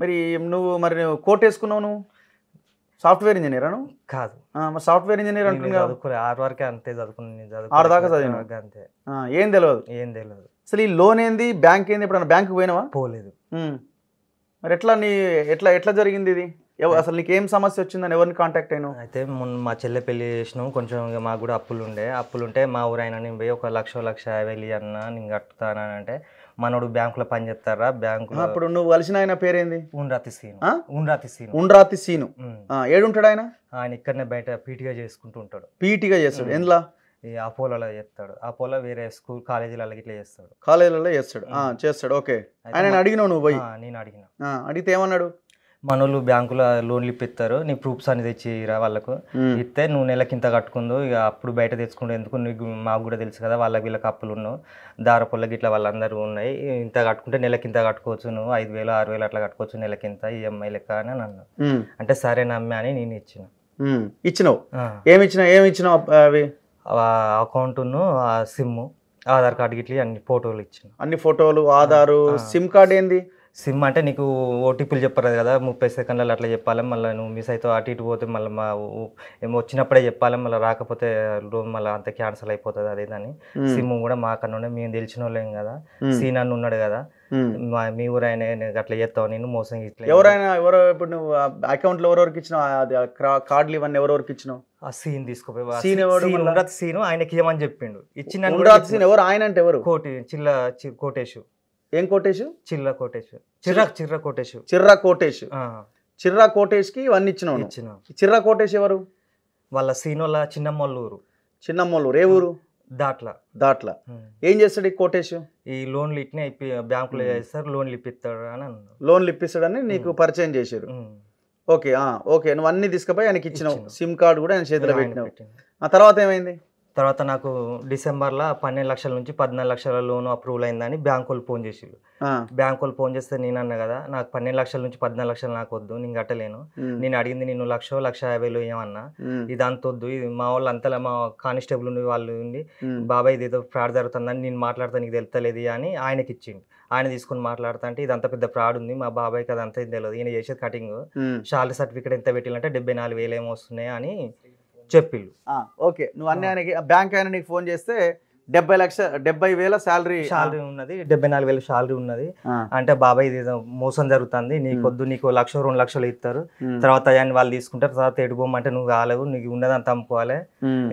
మరి నువ్వు కోట్ వేసుకున్నావు, నువ్వు సాఫ్ట్వేర్ ఇంజనీరా? నువ్వు కాదు. మరి సాఫ్ట్వేర్ ఇంజనీర్ అంటున్నా, చదువుకోలే 6 వరకే అంతే చదువుకుని 6 దాకా చదివినా అంతే. ఏం తెలియదు. అసలు ఈ లోన్ ఏంది, బ్యాంక్ ఏంది, ఎప్పుడన్నా బ్యాంకుకి పోయినావా? పోలేదు. మరి ఎట్లా జరిగింది ఇది? అసలు నీకు ఏం సమస్య వచ్చిందని ఎవరిని కాంటాక్ట్ అయినావు? అయితే మొన్న మా చెల్లె పెళ్లి చేసినాం, కొంచెం మాకు కూడా అప్పులుంటే మా ఊరైనా నేను పోయి 1,50,000 అన్నా నేను కట్టుతానంటే మనోడు బ్యాంకులో పని చేస్తారా బ్యాంకులో. అప్పుడు నువ్వు కలిసిన ఆయన పేరేంది? ఉండ్రాతి సీను. ఏడుంటాడు ఆయన? ఆయన ఇక్కడనే బయట పీటీగా చేసుకుంటూ ఉంటాడు. పీటీగా చేస్తాడు? ఎందులో? ఈ అపోలోలో చేస్తాడు. అపోలో వేరే స్కూల్ కాలేజీలలో ఇట్లా చేస్తాడు. కాలేజీలలో చేస్తాడు. ఓకే. ఆయన అడిగినావు నువ్వు పోయి? నేను అడిగిన. అడిగితే ఏమన్నాడు? మనోళ్ళు బ్యాంకులో లోన్లు ఇప్పిస్తారు, నీ ప్రూఫ్స్ అని తెచ్చిరా వాళ్ళకు ఇస్తే నువ్వు నెలకింత కట్టుకుందు, ఇక అప్పుడు బయట తెచ్చుకుంటే ఎందుకు, నీకు మాకు కూడా తెలుసు కదా వీళ్ళకి అప్పులు ఉన్నావు, దారపుల్లకి ఇట్లా వాళ్ళందరూ ఉన్నాయి, ఇంత కట్టుకుంటే నెలకింత కట్టుకోవచ్చు, నువ్వు 5,000 6,000 అట్లా కట్టుకోవచ్చు నెలకింత ఈఎంఐ లెక్క అని అన్నాను. అంటే సరే నమ్మే అని నేను ఇచ్చినావు. ఏమిచ్చినావు? అవి అకౌంట్ను, సిమ్, ఆధార్ కార్డు గిట్ల అన్ని ఫోటోలు ఇచ్చిన. అన్ని ఫోటోలు, ఆధారు, సిమ్ కార్డు ఏంది? సిమ్ అంటే నీకు ఓటీపీలు చెప్పరు కదా, 30 సెకండ్లలో అట్లా చెప్పాలి, మళ్ళీ నువ్వు మిస్ అయితే అటు ఇటు పోతే మళ్ళీ ఏమో వచ్చినప్పుడే చెప్పాలి, మళ్ళీ రాకపోతే మళ్ళీ అంత క్యాన్సిల్ అయిపోతుంది అదేదని. సిమ్ కూడా మాకన్నా మేము తెలిసిన వాళ్ళేం కదా, సీన్ అన్న ఉన్నాడు కదా, మీ ఊరు ఆయన అట్లా చేస్తావు నేను మోసం ఇట్లా. ఎవరో ఇప్పుడు నువ్వు అకౌంట్లో ఎవరెవరికి ఇచ్చినావు కార్డులు ఇవన్నీ ఎవరెవరికి ఇచ్చినావు? ఆ సీన్ తీసుకోపోయి సీను ఆయనకి ఏమని చెప్పిండు ఇచ్చిన. ఎవరు ఆయన అంటే? ఎవరు? కోటేషు. ఏం కోటేషు? చిర్రా కోటేషు. చిర్రా కోటేష్ కి ఇవన్నీ ఇచ్చినావు? చిర్రా కోటేష్ ఎవరు? వాళ్ళ సీనోళ్ళ చిన్నమ్మోళ్ళూరు. ఏ ఊరు? దాట్ల. ఏం చేస్తాడు ఈ కోటేష్? ఈ లోన్లు ఇట్నే బ్యాంకులో చేస్తారు, లోన్లు ఇప్పిస్తాడు అని అన్నాడు. లోన్లు ఇప్పిస్తాడని నీకు పరిచయం చేశారు. ఓకే. నువ్వు అన్ని తీసుకుపోయి ఆయనకి ఇచ్చినావు, సిమ్ కార్డు కూడా ఆయన చేతిలో పెట్టినావు. ఆ తర్వాత ఏమైంది? తర్వాత నాకు డిసెంబర్లో 12 లక్షల నుంచి 14 లక్షల లోన్ అప్రూవల్ అయిందని బ్యాంక్ వాళ్ళు ఫోన్ చేసిళ్ళు. బ్యాంక్ వాళ్ళు ఫోన్ చేస్తే నేను అన్నా కదా, నాకు 12 లక్షల నుంచి 14 లక్షలు నాకు వద్దు, నేను కట్టలేను, నేను అడిగింది నేను 1,50,000 ఏమన్నా, ఇది అంత వద్దు, ఇది మా వాళ్ళు అంతలా మా కానిస్టేబుల్ ఉండి వాళ్ళు ఉండి బాబాయ్ ఇది ఏదో ఫ్రాడ్ జరుగుతుందని నేను మాట్లాడతా నీకు తెలుస్తలేదు అని ఆయనకి ఇచ్చింది. ఆయన తీసుకుని మాట్లాడుతా అంటే ఇది అంత పెద్ద ఫ్రాడ్ ఉంది, మా బాబాయ్కి అది అంత తెలియదు, ఈయన చేసేది కటింగ్, శాలరీ సర్టిఫికేట్ ఎంత పెట్టాలంటే 74,000 ఏమో వస్తున్నాయి అని చెప్పిళ్ళు. ఓకే. నువ్వు అన్ని ఆయనకి బ్యాంక్ ఆయన నీకు ఫోన్ చేస్తే 70,000 శాలరీ ఉన్నది, 74,000 శాలరీ ఉన్నది అంటే బాబాయ్ ఇది మోసం జరుగుతుంది, నీకొద్దు, నీకు 1,00,000 2 లక్షలు ఇస్తారు, తర్వాత అయ్యాన్ని వాళ్ళు తీసుకుంటారు, తర్వాత ఎడుకోమంటే నువ్వు కాలేవు, నీకు ఉన్నదంతా అమ్ముకోవాలి,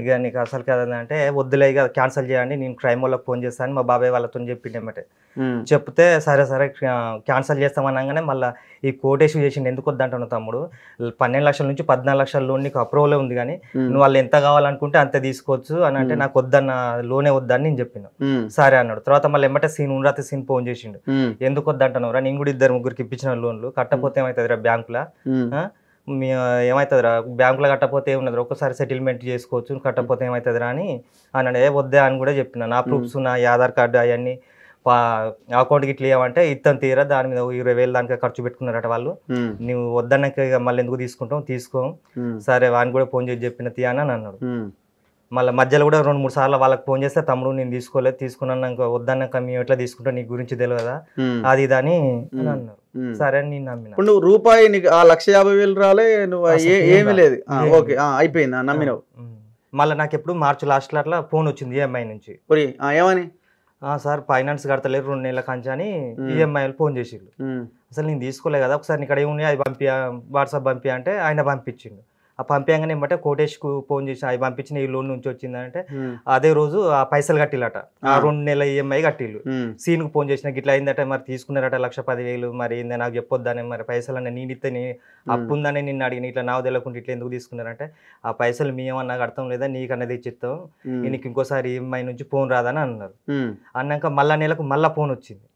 ఇక నీకు అసలు కదంటే వద్దులే ఇక క్యాన్సిల్ చేయండి, నేను క్రైమ్ వాళ్ళకి ఫోన్ చేస్తాను మా బాబాయ్ వాళ్ళతో చెప్పిండేమటే. చెప్తే సరే క్యాన్సిల్ చేస్తామనగానే మళ్ళీ ఈ కోటేష్ చేసిండు, ఎందుకు వద్దంటున్నావు తమ్ముడు, 12 లక్షల నుంచి 14 లక్షల లోన్ నీకు అప్రూవల్ ఉంది కానీ నువ్వు వాళ్ళు ఎంత కావాలనుకుంటే అంత తీసుకోవచ్చు అని అంటే నాకు వద్దన్న లోనే వద్దని నేను చెప్పిన. సరే అన్నాడు. తర్వాత మళ్ళీ ఎమ్మటే ఉండ్రాతి సీన్ ఫోన్ చేసిండు, ఎందుకు వద్దంటున్నావు రా, నేను కూడా 2-3 ఇప్పించిన లోన్లు, కట్టపోతే ఏమవుతుంది రా బ్యాంకులో, ఏమవుతుంది రా బ్యాంకులో కట్టపోతే ఏమున్నది రా, ఒక్కసారి సెటిల్మెంట్ చేసుకోవచ్చు, కట్టపోతే ఏమవుతుంది రా అని అన్నాడు. వద్దే అని కూడా చెప్పిన, నా ప్రూఫ్స్ నా ఆధార్ కార్డు అవన్నీ అకౌంట్కి ఇట్లా ఏమంటే ఇత్తని తీరా దాని మీద 20,000 దానికి ఖర్చు పెట్టుకున్నారట వాళ్ళు, నువ్వు వద్దన్నాక మళ్ళీ ఎందుకు తీసుకుంటావు, తీసుకో, సరే వాడిని కూడా ఫోన్ చేసి చెప్పిన తీయా అని అన్నాడు. మళ్ళీ మధ్యలో కూడా 2-3 సార్లు వాళ్ళకి ఫోన్ చేస్తే తమ్ముడు నేను తీసుకోలేదు, తీసుకున్నాక వద్దన్నాక మేము ఎట్లా తీసుకుంటాం నీకు గురించి తెలియదు కదా అది ఇది అని అన్నారు. సరే అని నేను నమ్మిన. ఇప్పుడు నువ్వు రూపాయి నీకు 1,50,000 రాలే, నువ్వు ఏమీ లేదు, ఓకే అయిపోయింది నమ్మినావు. మళ్ళీ నాకు ఎప్పుడు మార్చి లాస్ట్లో అట్లా ఫోన్ వచ్చింది ఈఎంఐ నుంచి. ఏమని? సార్ ఫైనాన్స్ కడతలేరు 2 నెలల కంచి అని ఈఎంఐలు ఫోన్ చేసిండు. అసలు నేను తీసుకోలే కదా, ఒకసారి ఇక్కడ ఏమున్నాయి అది వాట్సాప్ పంపి అంటే ఆయన పంపించిండు. ఆ పంపించగానే ఏమంటే కోటేష్కు ఫోన్ చేసి అవి పంపించిన ఈ లోన్ నుంచి వచ్చిందంటే అదే రోజు ఆ పైసలు కట్టిలట, ఆ 2 నెలల ఈఎంఐ కట్టిళ్ళు. సీన్కు ఫోన్ చేసిన గిట్లా అయిందట, మరి తీసుకున్నారట 1,10,000, మరి ఏంది నాకు చెప్పొద్దని, మరి పైసలు అన్న నేను ఇస్తే అప్పు ఉందని నిన్ను అడిగిన, ఇట్లా నాకు తెలియకుండా ఇట్లా ఎందుకు తీసుకున్నారంటే ఆ పైసలు మీ ఏమన్నా కడతాం లేదా నీకు అన్నది ఇచ్చిస్తాం, నీకు ఇంకోసారి ఈఎంఐ నుంచి ఫోన్ రాదని అన్నారు. అన్నాక మళ్ళా నెలకు మళ్ళీ ఫోన్ వచ్చింది,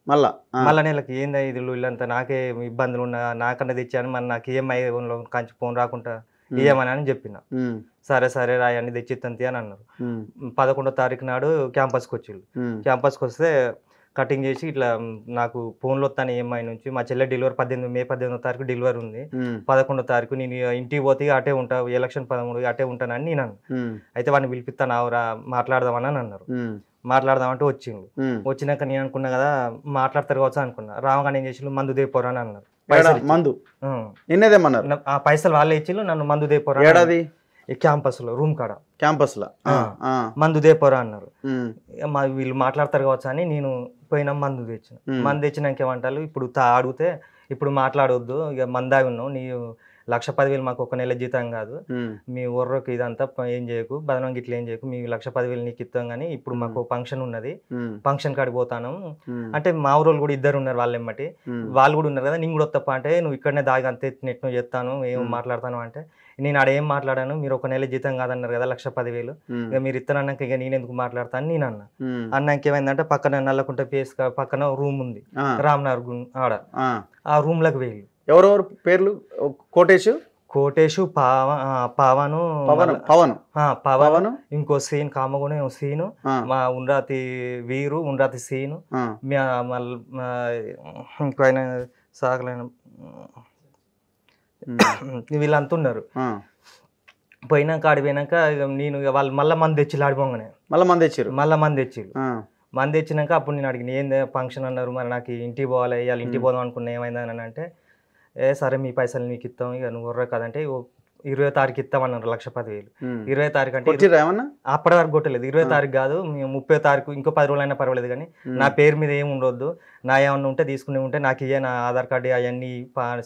మళ్ళా నెలకి ఏందా ఇది వీళ్ళంతా నాకే ఇబ్బందులు ఉన్నా నాకన్నది ఇచ్చాను, మరి నాకు ఈఎంఐ కంచి ఫోన్ రాకుండా ఏమని అని చెప్పిన. సరే రాయన్ని తెచ్చిత్తంతి అని అన్నారు. 11వ తారీఖు నాడు క్యాంపస్కి వచ్చిళ్ళు. క్యాంపస్కి వస్తే కటింగ్ చేసి ఇట్లా నాకు ఫోన్లో వస్తాను ఈఎంఐ నుంచి, మా చెల్లె డెలివరీ మే 18వ తారీఖు డెలివరీ ఉంది, 11వ తారీఖు నేను ఇంటికి పోతే అటే ఉంటా, ఎలక్షన్ 13 అటే ఉంటానని నేను అన్నాను. అయితే వాడిని పిలిపిస్తాను ఆవురా మాట్లాడదామని అని అన్నారు. మాట్లాడదామంటే వచ్చిండు. వచ్చినాక నేను అనుకున్నా కదా మాట్లాడతారు కావచ్చు అనుకున్నా, రామగానే ఏం చేసి మందు దేపోరా అని అన్నారు. మందు నిన్నేదేమన్నారు? ఆ పైసలు వాళ్ళే ఇచ్చిళ్ళు, నన్ను మందు దేపోరా ఏడాది క్యాంపస్ లో రూమ్ కాడ క్యాంపస్ లో మందు దేపోరా అన్నారు. వీళ్ళు మాట్లాడతారు కావచ్చు అని నేను పోయినా మందు తెచ్చిన. మందు తెచ్చినాక ఏమంటారు, ఇప్పుడు అడిగితే ఇప్పుడు మాట్లాడవద్దు, ఇక మందాగి ఉన్నావు, నీ 1,10,000 మాకు ఒక నెల జీతం కాదు, మీ ఊర్రోకి ఇదంతా ఏం చేయకు, బదనం గిట్ల ఏం చేయకు, మీ 1,10,000 నీకు ఇస్తాం కానీ ఇప్పుడు మాకు ఫంక్షన్ ఉన్నది, ఫంక్షన్ కాడికి పోతాను అంటే మా ఊరోళ్ళు కూడా ఇద్దరు ఉన్నారు, వాళ్ళు ఎమ్మటి వాళ్ళు కూడా ఉన్నారు కదా, నేను కూడా వస్తప్ప అంటే నువ్వు ఇక్కడనే దాగి అంతే నెట్ను చేస్తాను, ఏం మాట్లాడతాను అంటే నేను ఆడ ఏం మాట్లాడాను, మీరు ఒక నెల జీతం కాదన్నారు కదా 1,10,000, ఇక మీరు ఇస్తానన్నాక ఇక నేను ఎందుకు మాట్లాడతాను నేను అన్నా. అన్నాక ఏమైందంటే పక్కన నల్లకుంట పేస్ పక్కన రూమ్ ఉంది రామ్నగర్ ఆడ, ఆ రూమ్ లకు వెళ్ళి ఎవరెవరు పేర్లు? కోటేషు, పవను, పవన్, ఇంకో సీన్ కామగుణ సీను, మా ఉండ్రాతి వీరు, ఉండ్రాతి సీను, ఇంకో ఆయన సాగలేన వీళ్ళంతా ఉన్నారు. పోయినాక ఆడి పోయినాక నేను వాళ్ళు మళ్ళీ మంది తెచ్చి ఆడిపోగానే మళ్ళీ మంది తెచ్చినాక అప్పుడు నేను అడిగిన ఏంది ఫంక్షన్ అన్నారు, మరి నాకు ఇంటికి పోవాలి, ఇవాళ ఇంటికి పోదాం అనుకున్నా, ఏమైందని అంటే సరే మీ పైసలు నీకు ఇస్తాం, ఇక నువ్వు వర్ర కదంటే 20వ తారీఖు ఇస్తామన్నారు 1,10,000. 20వ తారీఖు అంటే అప్పటి వరకు కొట్టలేదు, 20వ తారీఖు కాదు 30వ తారీఖు, ఇంకో 10 రోజులైనా పర్వాలేదు కానీ నా పేరు మీద ఏమి ఉండొద్దు, నా ఏమన్నా ఉంటే తీసుకునే ఉంటే నాకు ఇయ్యే, నా ఆధార్ కార్డు అవన్నీ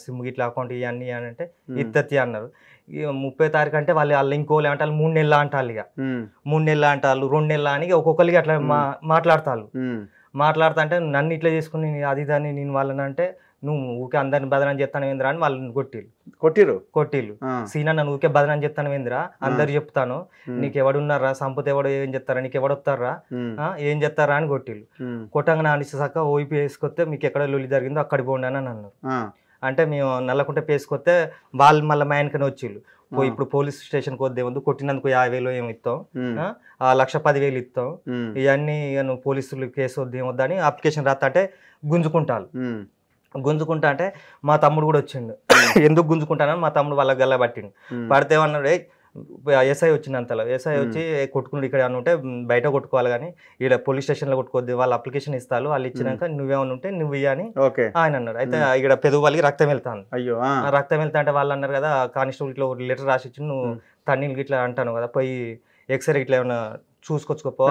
సిమ్ గిట్ల అకౌంట్ ఇవన్నీ అని అంటే ఇత్తత్తి అన్నారు. ఇక 30వ తారీఖు అంటే వాళ్ళు ఇంకోళ్ళు ఏమంటారు 3 నెలలు అంటారు, ఇక 3 నెలలు అంటారు, 2 నెలలు అని ఒక్కొక్కరికి అట్లా మాట్లాడతారు. మాట్లాడుతా అంటే నన్ను ఇట్లా చేసుకుని అది దాన్ని నేను వాళ్ళని అంటే నువ్వు ఊకే అందరిని బదనం చేస్తాను ఏంద్రా అని వాళ్ళని కొట్టిళ్ళు. సీనా నన్ను ఊకే బదనం చేస్తాను ఏంద్రా, అందరు చెప్తాను, నీకు ఎవడున్నారా, సంపత ఎవడు ఏం చెప్తారా, నీకు ఎవడొస్తారా, ఏం చెప్తారా అని కొట్టిళ్ళు. కొట్టంగా నా అనిసాక ఓపీ వేసుకొస్తే మీకు ఎక్కడ లొల్లి జరిగిందో అక్కడికి పోండి అని అన్నారు. అంటే మేము నల్లకుంట పేసుకొస్తే వాళ్ళు మళ్ళీ మా ఆయనకనే వచ్చిళ్ళు, ఇప్పుడు పోలీస్ స్టేషన్కి వద్దే వద్దు, కొట్టినందుకు 50,000 ఏమి ఇస్తాం, 1,10,000 ఇస్తాం, ఇవన్నీ నువ్వు పోలీసులు కేసు వద్దు ఏమొద్దా అని అప్లికేషన్ రాస్తా అంటే గుంజుకుంటా అంటే మా తమ్ముడు కూడా వచ్చిండు. ఎందుకు గుంజుకుంటానని మా తమ్ముడు వాళ్ళ గల్ల పట్టిండు. పడితే ఏమన్నాడు, ఎస్ఐ వచ్చిందంతలో, ఎస్ఐ వచ్చి కొట్టుకున్నాడు, ఇక్కడ ఏమన్నా ఉంటే బయట కొట్టుకోవాలి కానీ ఇక్కడ పోలీస్ స్టేషన్లో కొట్టుకోవద్దు, వాళ్ళు అప్లికేషన్ ఇస్తారు, వాళ్ళు ఇచ్చినాక నువ్వేమన్నా ఉంటే నువ్వు ఇయ్యని ఆయన అన్నాడు. అయితే ఇక్కడ పెదవు వాళ్ళకి రక్తం వెళ్తాను, రక్తం వెళ్తా అంటే వాళ్ళు అన్నారు కదా కానిస్టేబుల్ ఇట్లా లెటర్ రాసి ఇచ్చి నువ్వు తన్నీళ్ళు ఇట్లా అంటాను కదా, పోయి ఎక్స్రే ఇట్లా ఏమన్నా చూసుకొచ్చుకోపో,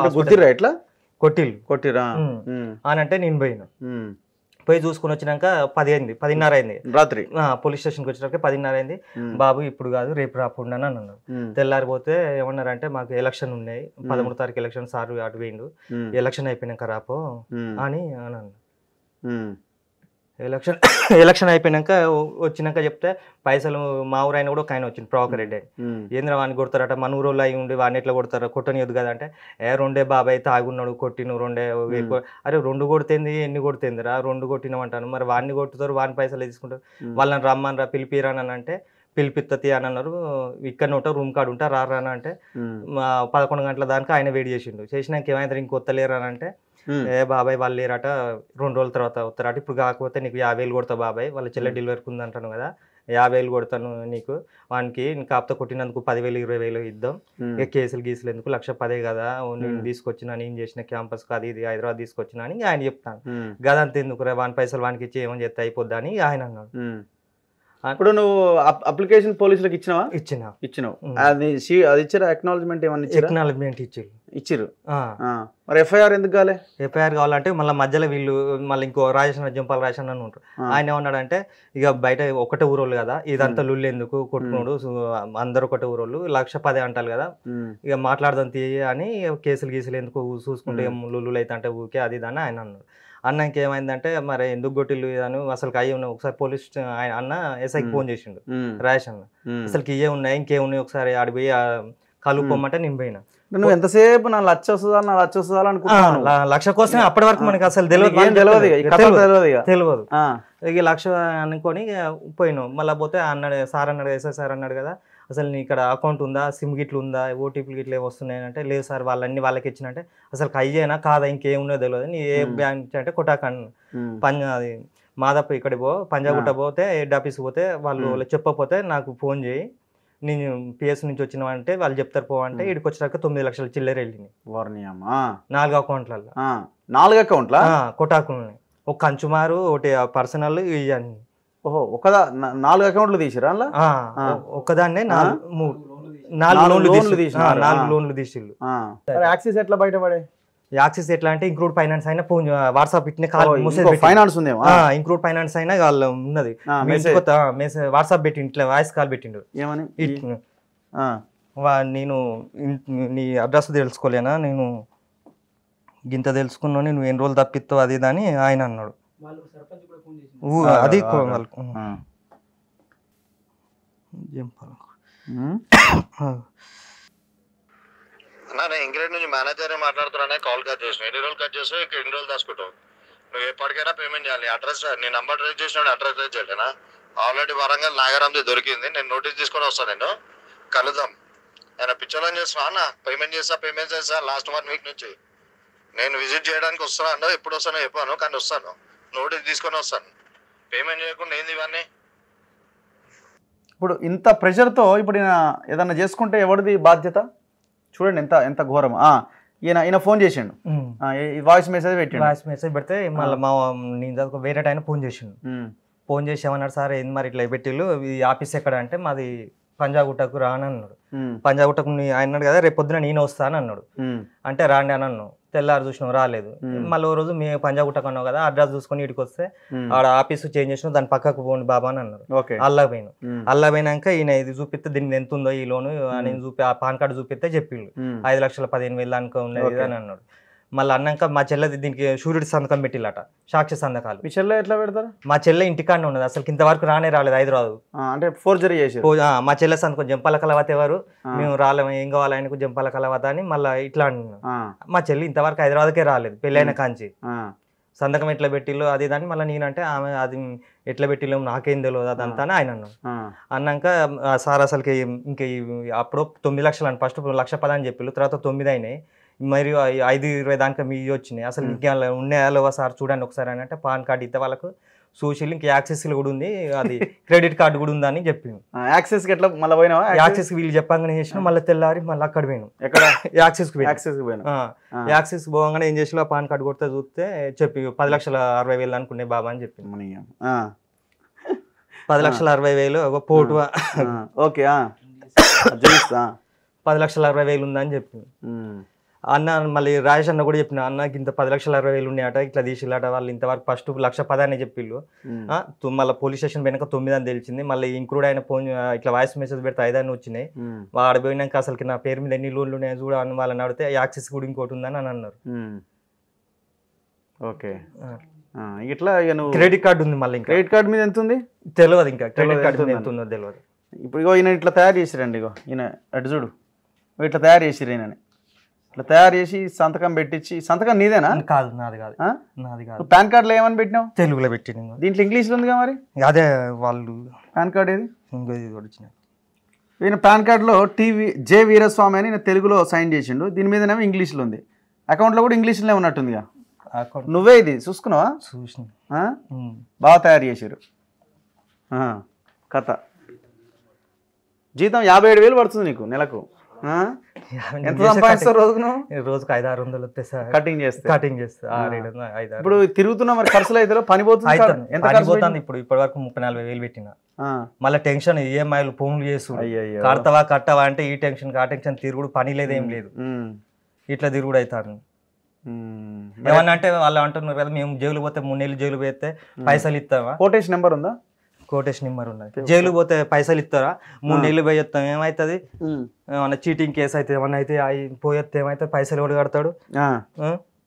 కొట్టిరా అని అంటే నేను పోయి చూసుకుని వచ్చినాక 10:30 అయింది రాత్రి. పోలీస్ స్టేషన్కి వచ్చినాక 10:30 అయింది. బాబు ఇప్పుడు కాదు రేపు రాకుండా అని అన్నారు. తెల్లారిపోతే ఏమన్నారంటే మాకు ఎలక్షన్ ఉన్నాయి, 13వ తారీఖు ఎలక్షన్, సార్ అటు పోయిండు, ఎలక్షన్ అయిపోయినాక రాపో అని అన్నాను. ఎలక్షన్ అయిపోయినాక వచ్చినాక చెప్తే పైసలు మా ఊరైనా కూడా ఒక ఆయన వచ్చింది ప్రభాకర్ రెడ్డి, ఏంద్ర వాడిని కొడతారట, మన ఊరోళ్ళు అయి ఉండి వాడిని ఎట్లా కొడతారా, కొట్టనియద్దు కదా అంటే రెండే బాబాయ్ తాగున్నాడు కొట్టిను, రెండే అరే 2 కొడితేంది ఎన్ని కొడితేందిరా, 2 కొట్టినామంటాను, మరి వాడిని కొట్టుతారు, వాడిని పైసలు తీసుకుంటారు, వాళ్ళని రమ్మని రా పిలిపిరాని అంటే పిలిపిత్తతి అని అన్నారు. ఇక్కడ ఉంటా రూమ్ కార్డు ఉంటా రాని అంటే 11 గంటల దానికి ఆయన వెయిట్ చేసిండు. చేసినాక ఏమైనా ఇంకొత్తలేరు అని అంటే బాబాయ్ వాళ్ళు లేరట, 2 రోజుల తర్వాత వస్తారట, ఇప్పుడు కాకపోతే నీకు 50,000 కొడతా బాబాయ్, వాళ్ళ చెల్లె డెలివరీకి ఉంది అంటాను కదా, 50,000 కొడతాను నీకు, వానికి కాకపోతే కొట్టినందుకు 10,000 20,000 ఇద్దాం, ఇక కేసులు గీసులు ఎందుకు 1,10,000 కదా, నేను తీసుకొచ్చినా, నేను చేసిన క్యాంపస్ కాదు ఇది, హైదరాబాద్ తీసుకొచ్చినా అని ఆయన చెప్తాను. గదంతా ఎందుకు వాని పైసలు వానికి ఇచ్చి ఏమని చెప్తే అయిపోద్దా అని ఆయన అన్నాడు. ఇప్పుడు నువ్వు అప్లికేషన్ పోలీసులకు ఇచ్చినావు, అది ఇచ్చారు అక్నాలజ్మెంట్, ఏమన్నా అక్నాలజ్మెంట్ ఇచ్చిర్రు. మరి ఎఫ్ఐఆర్ ఎందుకు కాలే? ఎఫ్ఐఆర్ కావాలంటే మళ్ళీ మధ్యలో వీళ్ళు మళ్ళీ ఇంకో జంపాల రాజేషన్ అని ఉంటారు, ఆయన ఏమన్నాడంటే ఇక బయట ఒకటే ఊరోళ్ళు కదా, ఇదంతా లుల్లు ఎందుకు కొట్టుకున్నాడు, అందరు ఒకటే ఊరోళ్ళు 1,10,000 అంటారు కదా, ఇక మాట్లాడదాం తీయ అని కేసులు గీసులు ఎందుకు చూసుకుంటే లుల్లు అయితే అంటే ఊకే అది అని ఆయన అన్నాడు. అన్నాక ఏమైందంటే మరి ఎందుకు కొట్టిల్లు అని అసలు అయ్యే ఉన్నాయి, ఒకసారి పోలీస్ అన్న ఎస్ఐకి ఫోన్ చేసిండు రాజేష్ అన్న, అసలుకి ఇవే ఉన్నాయి ఇంకేమున్నాయి ఒకసారి ఆడిపోయి కలుపుకోమంటే నేను పోయినా. నువ్వు ఎంతసేపు నా లక్ష వస్తుందా అనుకుంటున్నాను, 1,00,000 కోసం అప్పటి వరకు మనకి అసలు తెలియదు, ఇక 1,00,000 అనుకొని పోయినావు. మళ్ళీ పోతే అన్నాడు సార్ అన్నాడు, ఎస్ఐ సార్ అన్నాడు కదా, అసలు నీ ఇక్కడ అకౌంట్ ఉందా, సిమ్ గిట్లు ఉందా, ఓటీపీలు గిట్లు వస్తున్నాయి అంటే లేదు సార్ వాళ్ళన్నీ వాళ్ళకి ఇచ్చినంటే అసలు అయ్యేనా కాదా ఇంకేమున్నో తెలియదు, నీ ఏ బ్యాంక్ అంటే కొట్టాకన్ అది మాదాపు ఇక్కడికి పంజాగుట్ట పోతే హెడ్ ఆఫీస్కి పోతే వాళ్ళు చెప్పకపోతే నాకు ఫోన్ చేయి, నేను పిఎస్ నుంచి వచ్చినామంటే వాళ్ళు చెప్తారు పోవంటే ఇక్కడికి వచ్చాక 9 లక్షల చిల్లర వెళ్ళినాయి 4 అకౌంట్లలో. 4 అకౌంట్ల కొట్టాకు, ఒక కంచుమారు ఒకటి పర్సనల్ ఇవన్నీ ఓహో 4 అకౌంట్లు తీసిరా అలా ఒక్కదాన్నే 4 లోన్లు తీసిళ్ళు. యాక్సిస్ ఎట్లా బయటపడే? యాక్సిస్ ఎట్లా అంటే ఇంక్లూడ్ ఫైనాన్స్ అయినా ఫోన్ వాట్సాప్ పెట్టిన ఫైనాన్స్ ఉందేమో, ఇంక్లూడ్ ఫైనాన్స్ అయినా వాళ్ళు ఉన్నది వాట్సాప్ పెట్టి ఇట్లా వాయిస్ కాల్ పెట్టిండు. ఏమని? నేను నీ అడ్రస్ తెలుసుకోలేనా, నేను గింత తెలుసుకున్నా, నువ్వు ఎన్ని రోజులు తప్పిస్తావు అది అని ఆయన అన్నాడు. అది ఇంగ్రేడ్ నుంచి మేనేజర్ మాట్లాడుతున్నా, కాల్ కట్ చేసిన. ఎన్ని రోజులు కట్ చేస్తావు, ఇక్కడ ఎన్ని రోజులు దాచుకుంటావు? నువ్వు ఎప్పటికైనా పేమెంట్ చేయాలి. అడ్రస్ నీ నంబర్ ట్రేస్ చేసినాడు, అడ్రస్ ట్రేస్ చేయలేనా? ఆల్రెడీ వరంగల్ నాగరామ్ది దొరికింది, నేను నోటీస్ తీసుకొని వస్తాను, నేను కలుద్దాం. ఆయన పిచ్చోళ్ళని చేస్తున్నా అన్న, పేమెంట్ చేస్తా లాస్ట్ 1 వీక్ నుంచి. నేను విజిట్ చేయడానికి వస్తాను, ఎప్పుడు వస్తానో చెప్పాను, కానీ వస్తాను, నోటీస్ తీసుకొని వస్తాను. పేమెంట్ చేయకుండా ఏంది ఇవన్నీ? ఇప్పుడు ఇంత ప్రెషర్తో ఇప్పుడు ఏదన్నా చేసుకుంటే ఎవరిది బాధ్యత? చూడండి ఎంత ఘోరం. ఈయన ఫోన్ చేసిండు, వాయిస్ మెసేజ్ పెడితే మళ్ళీ నేను వేరే టైం ఫోన్ చేసి ఏమన్నాడు, సార్ ఏంది మరి ఇట్లా పెట్టిళ్ళు, ఈ ఆఫీస్ ఎక్కడ అంటే మాది పంజాగుట్టకు రాని అన్నాడు. పంజాగుట్టకు ఆయన అన్నాడు కదా, రేపు పొద్దున నేను వస్తాను అన్నాడు. అంటే రాండి అని అన్నాను. తెల్లారు చూసినావు రాలేదు. మళ్ళీ ఓ రోజు మేము పంజాగుట్టకు అన్నావు కదా, అడ్రస్ చూసుకొని ఇటుకు వస్తే ఆడ ఆఫీస్ చేంజ్ చేసిన, దాని పక్కకు పోండి బాబా అని అన్నారు. అల్లా పోయినాక ఈయన ఇది చూపిస్తే దీనికి ఎంత ఉందో ఈ లోను అని చూపి ఆ పాన్ కార్డు చూపిస్తే చెప్పిండు 5,15,000 దానికి ఉన్నది అని అన్నాడు. మళ్ళీ అన్నాక మా చెల్లెది దీనికి సూర్యుడి సంతకం పెట్టిల్లట, సాక్షి సంతకాలు. మీ చెల్లె ఎట్లా పెడతారు? మా చెల్లె ఇంటికాడనే ఉన్నది, అసలు ఇంతవరకు రాలేదు హైదరాబాద్. అంటే ఫోర్జరీ చేసి మా చెల్లె సంతకం జంపాల కలవత ఎవరు, మేము రాలేము, ఏం కావాలి ఆయనకు జంపాల కలవత అని మళ్ళీ ఇట్లా అన్నాను. మా చెల్లి ఇంతవరకు హైదరాబాద్కే రాలేదు, పెళ్ళైన కాంచి. సంతకం ఎట్లా పెట్టిల్లు అది దాన్ని మళ్ళీ నేనంటే ఆమె అది ఎట్లా పెట్టిల్లు నాకేం తెలియదు అదంతా అని ఆయన అన్నాడు. అన్నాక సార్ అసలుకి ఇంక అప్పుడు 9 లక్షలు అని ఫస్ట్ 1,10,000 అని చెప్పిళ్ళు, తర్వాత 9 అయినాయి, మరియు 5-20 దాకా మీ వచ్చినాయి, అసలు ఇంకా ఉన్నాయా సార్ చూడండి ఒకసారి అని అంటే పాన్ కార్డు ఇస్తే వాళ్ళకు సోషల్ ఇంకా యాక్సెస్లు కూడా ఉంది, అది క్రెడిట్ కార్డు కూడా ఉందని చెప్పింది. యాక్సెస్ ఎట్లా మళ్ళీ పోయినావా? యాక్సెస్ వీళ్ళు చెప్పంగానే చేసినా, మళ్ళీ తెల్లారి మళ్ళీ అక్కడ పోయినాం. ఎక్కడ? యాక్సెస్ యాక్సెస్ పోగానే ఏం చేసినా పాన్ కార్డు కొడితే చూస్తే చెప్పి 10,60,000 అనుకునే బాబా అని చెప్పింది. 10,60,000 ఒక పోటు ఓకే 10,60,000 ఉందని చెప్పింది. అన్న మళ్ళీ రాజేష్ అన్న కూడా చెప్పిన, అన్నకి ఇంత 10,60,000 ఉన్నాయట, ఇట్లా తీసిల్లట, వాళ్ళు ఇంతవరకు ఫస్ట్ 1,10,000 అని చెప్పిళ్ళు. మళ్ళీ పోలీస్ స్టేషన్ పోయినాక 9 అని తెలిసింది. మళ్ళీ ఇంక్లూడ్ అయిన ఫోన్ ఇట్లా వాయిస్ మెసేజ్ పెడితే 5 అని వచ్చినాయి. వాడ పోయినాక అసలు నా పేరు మీద ఎన్ని లోన్లు ఉన్నాయో చూడ అని వాళ్ళని అడిగితే యాక్సెస్ కూడా ఇంకోటి ఉందని అని అన్నారు. ఓకే ఇట్లా క్రెడిట్ కార్డు ఉంది, మళ్ళీ క్రెడిట్ కార్డు మీద ఎంత ఉంది తెలియదు, ఇంకా క్రెడిట్ కార్డు మీద ఎంత ఉందో తెలియదు. ఇప్పుడు ఈయన ఇట్లా తయారు చేసిరండి, ఈయన అటు చూడు ఇట్లా తయారు చేసిరు, ఈయనని ఇట్లా తయారు చేసి సంతకం పెట్టించి. సంతకం నీదేనా? కాదు, నాది కాదు. పాన్ కార్డులో ఏమని పెట్టినావు? తెలుగులో పెట్టిన. దీంట్లో ఇంగ్లీష్లో ఉందిగా మరి. అదే వాళ్ళు పాన్ కార్డు ఏది? ఈయన పాన్ కార్డులో జే వీరస్వామి అని ఈయన తెలుగులో సైన్ చేసిండు, దీని మీదనేమో ఇంగ్లీష్లో ఉంది. అకౌంట్లో కూడా ఇంగ్లీష్లోనే ఉన్నట్టుందిగా. నువ్వే ఇది చూసుకున్నావా? చూసిన. బాగా తయారు చేశారు కథ. జీతం 57,000 పడుతుంది నీకు నెలకు. ఎంత సంపాదిస్తారు రోజుకు? రోజుకు 500-600 వస్తే సార్ కటింగ్ చేస్తే. ఇప్పుడు తిరుగుతున్నా మరి ఖర్చులు అయితే పని పోతుంది. ఎంత ఖర్చు పోతుంది? ఇప్పుడు ఇప్పటి వరకు 34,000 పెట్టినా. మళ్ళీ టెన్షన్, ఈఎంఐలు ఫోన్లు చేస్తుడు, కట్టవా అంటే ఈ టెన్షన్ ఆ టెన్షన్, తిరుగుడు పని లేదు ఏం లేదు, ఇట్లా తిరుగుడు అవుతారు. ఏమన్నా అంటే వాళ్ళు అంటున్నారు కదా, మేము జైలు పోతే 3 నెలలు జైలు పోతే పైసలు ఇస్తావా? కోటేషన్ నెంబర్ ఉందా? కోటేషన్ నెంబర్ ఉన్నది. జైలు పోతే పైసలు ఇస్తారా? 3 నెలలు పోయి వస్తాం, ఏమవుతుంది? ఏమన్నా చీటింగ్ కేసు అయితే ఏమన్నా అయితే పోయేస్తే ఏమైతే పైసలు ఎవడు కడతాడు?